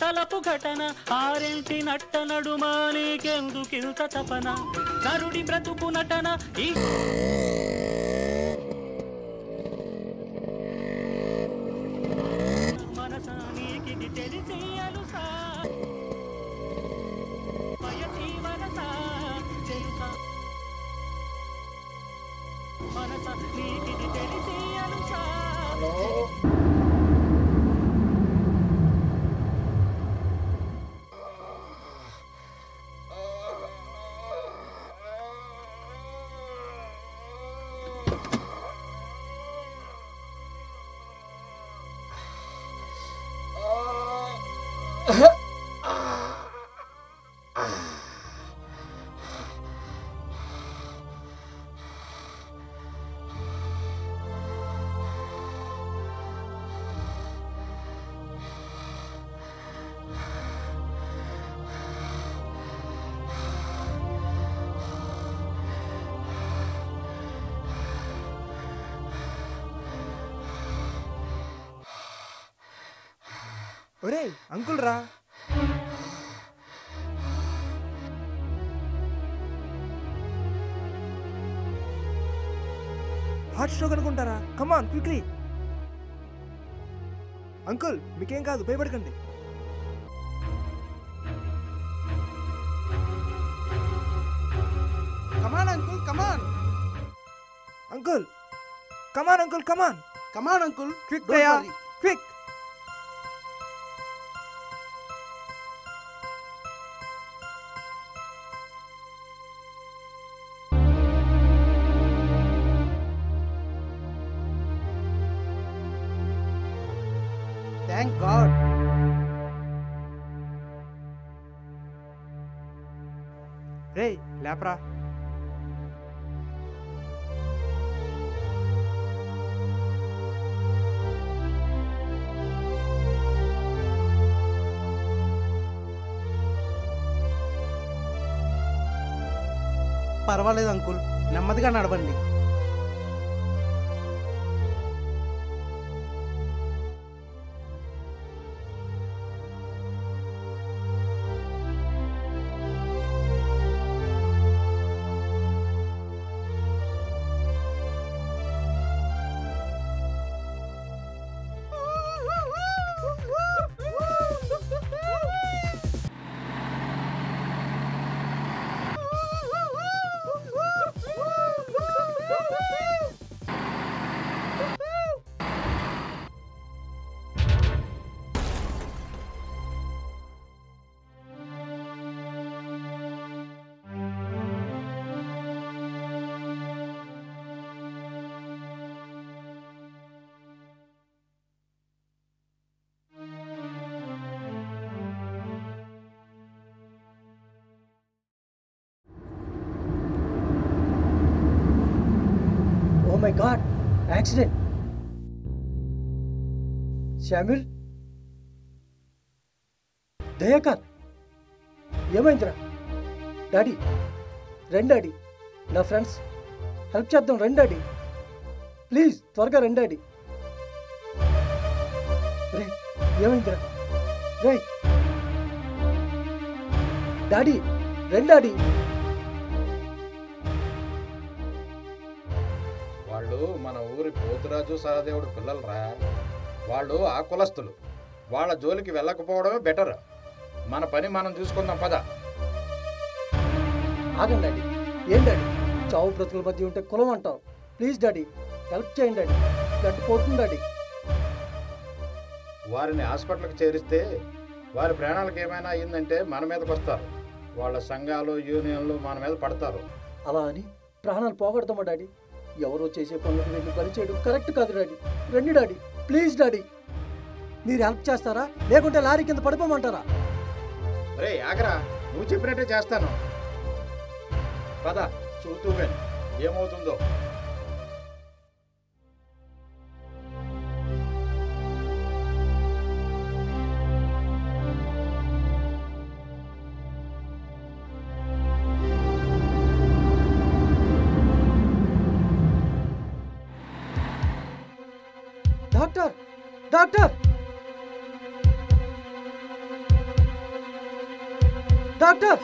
తలపు ఘటన ఆరెంటి నట్ట నడుమా నీకెందుకింత తపన నరుడి బ్రతుకు నటన ఈ మనసా నీకిది తెలిసి అలుసా వయసి మనసా తెలుసా మనసా నీకిది తెలిసి అలుసా ఒరే అంకుల్ రా. హార్ట్ స్ట్రోక్ అనుకుంటారా? కమాన్ క్విక్లీ. అంకుల్ మీకేం కాదు, భయపడకండి. కమాన్ అంకుల్ కమాన్. అంకుల్ కమాన్ అంకుల్ కమాన్. కమాన్ అంకుల్ క్విక్ దయా క్విక్. Thank God. రే లేపరా. పర్వాలేదు అంకుల్, నెమ్మదిగా నడవండి. Oh my God! Accident! Shamir? Dayakar ఏమైందిరా? డాడీ రండి డాడీ, నా ఫ్రెండ్స్ హెల్ప్ చేద్దాం రండి డాడీ, ప్లీజ్ త్వరగా రండి డాడీ. రే ఏమైందిరా? రే డాడీ రండి డాడీ. వాళ్ళు మన ఊరి పోతురాజు సహదేవుడు పిల్లలరా. వాళ్ళు ఆ కులస్తులు. వాళ్ళ జోలికి వెళ్ళకపోవడమే బెటర్. మన పని మనం చూసుకుందాం పద. ఆగండి డాడీ. ఏం డాడీ చావు బ్రతుకుల మధ్య ఉంటే కులం అంటావు? ప్లీజ్ డాడీ హెల్ప్ చేయండి డాడీ, బ్లడ్ పోతుంది డాడీ. వారిని హాస్పిటల్కి చేరిస్తే వారి ప్రాణాలకు ఏమైనా అయ్యిందంటే మన మీదకి వస్తారు. వాళ్ళ సంఘాలు యూనియన్లు మన మీద పడతారు. అలా అని ప్రాణాలు పోగొడతామా డాడీ? ఎవరో చేసే పనులకు వెళ్ళి బలి చేయడం కరెక్ట్ కాదు డాడీ. రండి డాడీ ప్లీజ్ డాడీ. మీరు హెల్ప్ చేస్తారా లేకుంటే లారీ కింద పడిపోమంటారా? రే ఆగరా, నువ్వు చెప్పినట్టే చేస్తాను. పద చూస్తూ ఏమవుతుందో. Doctor doctor doctor!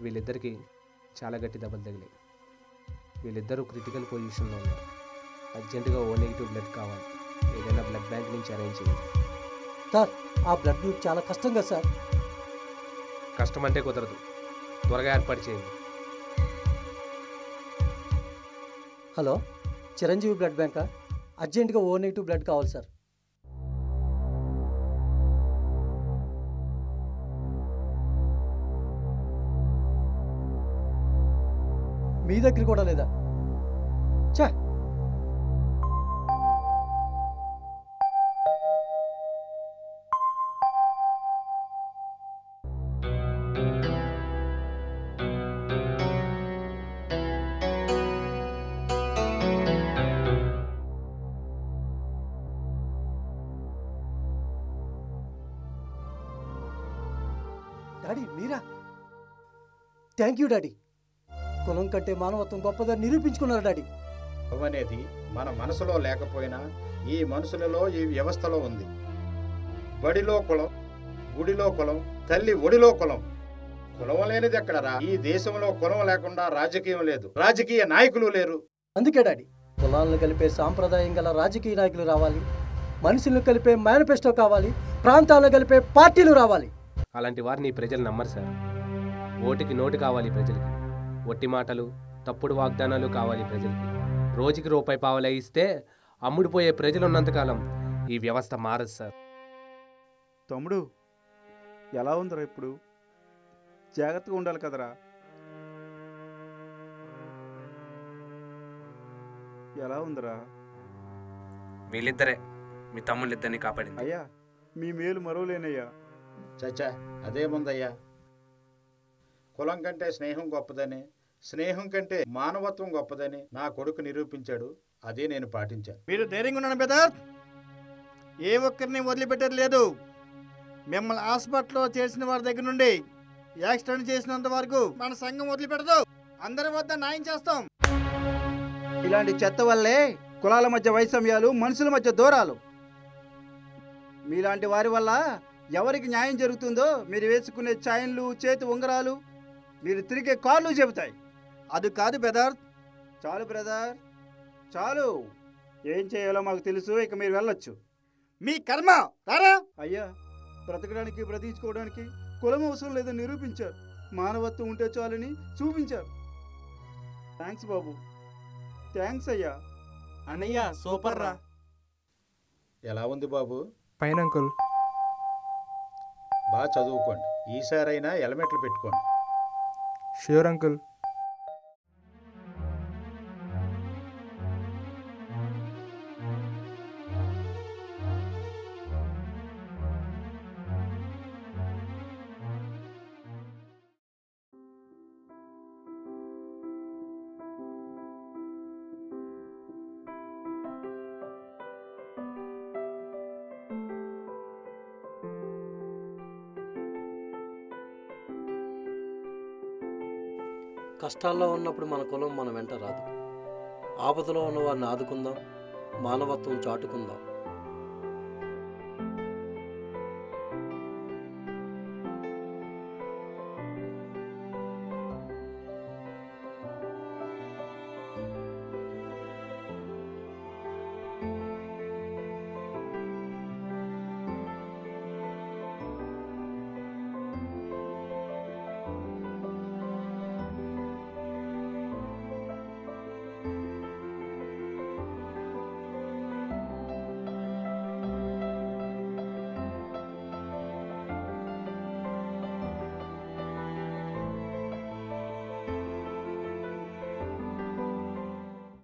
వీళ్ళిద్దరికీ చాలా గట్టి దెబ్బలు తగిలాయి. వీళ్ళిద్దరూ క్రిటికల్ పొజిషన్లో ఉన్నారు. అర్జెంటుగా O నెగిటివ్ బ్లడ్ కావాలి. ఏదైనా బ్లడ్ బ్యాంక్ నుంచి అరేంజ్ చేయండి. సార్, ఆ బ్లడ్ గ్రూప్ చాలా కష్టం కదా సార్. కష్టం అంటే కుదరదు, త్వరగా ఏర్పాటు చేయండి. హలో, చిరంజీవి బ్లడ్ బ్యాంకా? అర్జెంటుగా O నెగిటివ్ బ్లడ్ కావాలి సార్. మీ దగ్గర కూడా లేదా? చా, డాడీ మీరా? Thank you daddy. కులం కంటే మానవత్వం గొప్పదని నిరూపించుకున్నారు డాడీ. కులం అనేది మన మనసులో లేకపోయినా ఈ మనుషులలో ఈ వ్యవస్థలో ఉంది. బడిలో కులం, గుడిలో కులం, తల్లి ఒడిలో కులం. కులం లేనిది ఎక్కడరా? ఈ దేశంలో కులం లేకుండా రాజకీయం లేదు, రాజకీయ నాయకులు లేరు. అందుకే డాడీ, కులాలను కలిపే సాంప్రదాయం గల రాజకీయ నాయకులు రావాలి, మనుషులను కలిపే మేనిఫెస్టో కావాలి, ప్రాంతాలను కలిపే పార్టీలు రావాలి. అలాంటి వారిని ప్రజలు నమ్మరు సార్. ఓటుకి నోటు కావాలి ప్రజలకి. ఒట్టి మాటలు, తప్పుడు వాగ్దానాలు కావాలి ప్రజలకి. రోజుకి రూపాయి పావలా ఇస్తే అమ్ముడుపోయే ప్రజలున్నంతకాలం ఈ వ్యవస్థ మారదు సార్. తమ్ముడు, ఎలా ఉందిరా ఇప్పుడు? జాగ్రత్తగా ఉండాలి కదరా. ఎలా ఉందిరా? వీళ్ళిద్దరే మీ తమ్ముళ్ళిద్దరిని కాపాడింది. అయ్యా, మీ మేలు మరవలేనయ్యా. చచ్చా, అదేముందయ్యా. కులం కంటే స్నేహం గొప్పదని, స్నేహం కంటే మానవత్వం గొప్పదని నా కొడుకు నిరూపించాడు. అదే నేను పాటించాను. మీరు ధైర్యంగా ఉన్నాను బ్రదర్. ఏ ఒక్కరిని వదిలిపెట్టేది లేదు. మిమ్మల్ని హాస్పిటల్లో చేసిన వారి దగ్గర నుండి యాక్సిడెంట్ చేసినంత వరకు మన సంఘం వదిలిపెట్టదు. అందరి వద్ద న్యాయం చేస్తాం. ఇలాంటి చెత్త వల్లే కులాల మధ్య వైషమ్యాలు, మనుషుల మధ్య దూరాలు. మీలాంటి వారి వల్ల ఎవరికి న్యాయం జరుగుతుందో మీరు వేసుకునే చైన్లు, చేతి ఉంగరాలు, మీరు తిరిగే కార్లు చెబుతాయి. అది కాదు బ్రదర్. చాలు బ్రదర్, చాలు. ఏం చేయాలో మాకు తెలుసు. ఇక మీరు వెళ్ళొచ్చు. మీ కర్మ. రారా అయ్యా. బ్రతకడానికి, బ్రతికించుకోవడానికి కులం అవసరం లేదని నిరూపించారు. మానవత్వం ఉంటే చాలని చూపించారు. థ్యాంక్స్ బాబు, థ్యాంక్స్ అయ్యా. అన్నయ్య సూపర్ రా. ఎలా ఉంది బాబు? Fine uncle. బాగా చదువుకోండి. ఈసారైనా హెల్మెట్లు పెట్టుకోండి. Sure uncle. కష్టాల్లో ఉన్నప్పుడు మన కులం మన వెంట రాదు. ఆపదలో ఉన్న వారిని ఆదుకుందాం, మానవత్వం చాటుకుందాం.